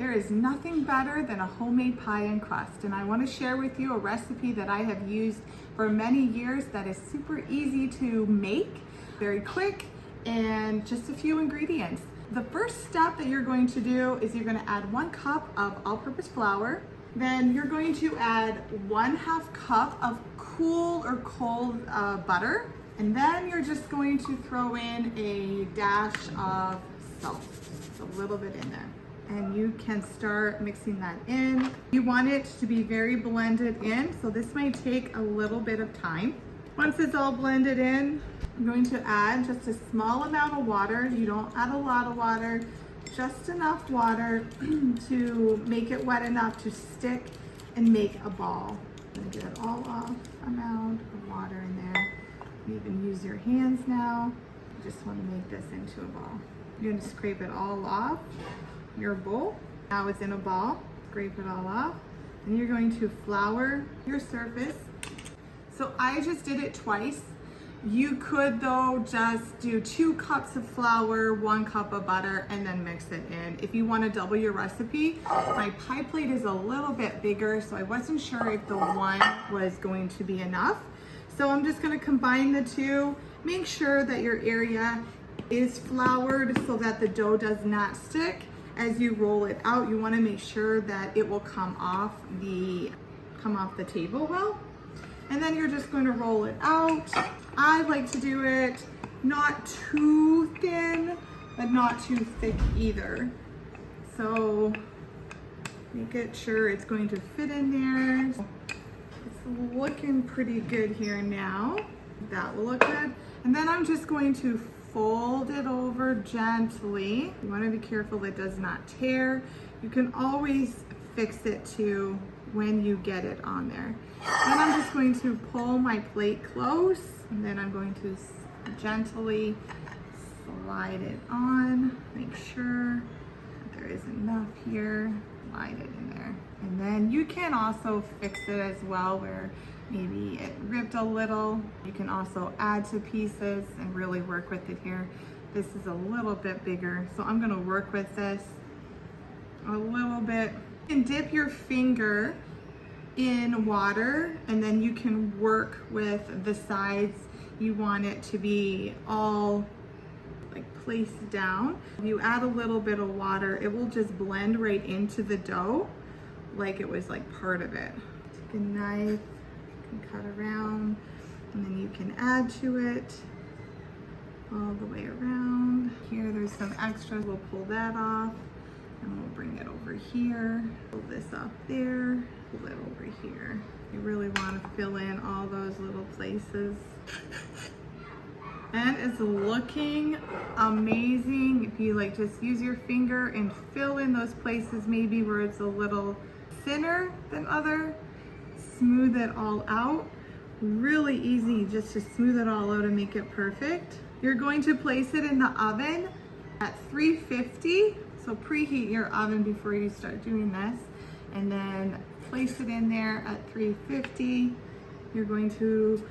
There is nothing better than a homemade pie and crust, and I want to share with you a recipe that I have used for many years that is super easy to make, very quick, and just a few ingredients. The first step that you're going to do is you're going to add 1 cup of all-purpose flour. Then you're going to add 1/2 cup of cool or cold butter. And then you're just going to throw in a dash of salt, just a little bit in there. And you can start mixing that in. You want it to be very blended in, so this might take a little bit of time. Once it's all blended in, I'm going to add just a small amount of water. You don't add a lot of water, just enough water to make it wet enough to stick and make a ball. I'm gonna get all off amount of water in there. You can use your hands now. You just want to make this into a ball. You're going to scrape it all off your bowl. Now it's in a ball. Scrape it all off. And you're going to flour your surface. So I just did it twice. You could though just do 2 cups of flour, 1 cup of butter, and then mix it in. If you want to double your recipe, my pie plate is a little bit bigger, so I wasn't sure if the 1 was going to be enough. So I'm just going to combine the 2. Make sure that your area is floured so that the dough does not stick. As you roll it out, you want to make sure that it will come off the table well. And then you're just going to roll it out. I like to do it not too thin, but not too thick either. So make it sure it's going to fit in there. It's looking pretty good here now. That will look good. And then I'm just going to fold it over gently. You want to be careful it does not tear. You can always fix it too when you get it on there. Then I'm just going to pull my plate close, and then I'm going to gently slide it on. Make sure that there is enough here. Slide it in there. And then you can also fix it as well where maybe it ripped a little. You can also add to pieces and really work with it here. This is a little bit bigger, so I'm gonna work with this a little bit. You can dip your finger in water and then you can work with the sides. You want it to be all like placed down. If you add a little bit of water, it will just blend right into the dough like it was like part of it. Take a knife, you can cut around, and then you can add to it all the way around. Here there's some extras, we'll pull that off and we'll bring it over here. Pull this up there, pull it over here. You really want to fill in all those little places. And it's looking amazing. If you like just use your finger and fill in those places maybe where it's a little thinner than other, smooth it all out. Really easy just to smooth it all out and make it perfect. You're going to place it in the oven at 350. So preheat your oven before you start doing this, and then place it in there at 350. You're going to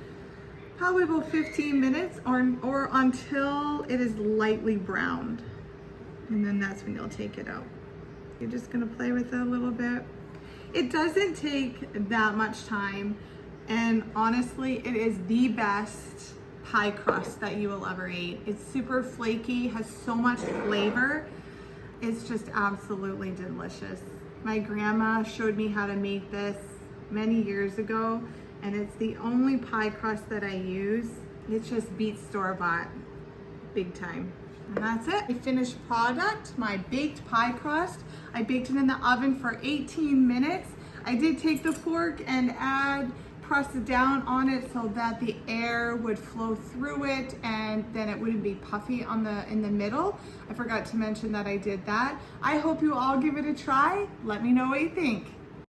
probably about 15 minutes or until it is lightly browned. And then that's when you'll take it out. You're just gonna play with it a little bit. It doesn't take that much time, and honestly, it is the best pie crust that you will ever eat. It's super flaky, has so much flavor. It's just absolutely delicious. My grandma showed me how to make this many years ago, and it's the only pie crust that I use. It just beats store-bought big time. And that's it. My finished product, my baked pie crust. I baked it in the oven for 18 minutes. I did take the fork and press it down on it so that the air would flow through it and then it wouldn't be puffy in the middle. I forgot to mention that I did that. I hope you all give it a try. Let me know what you think.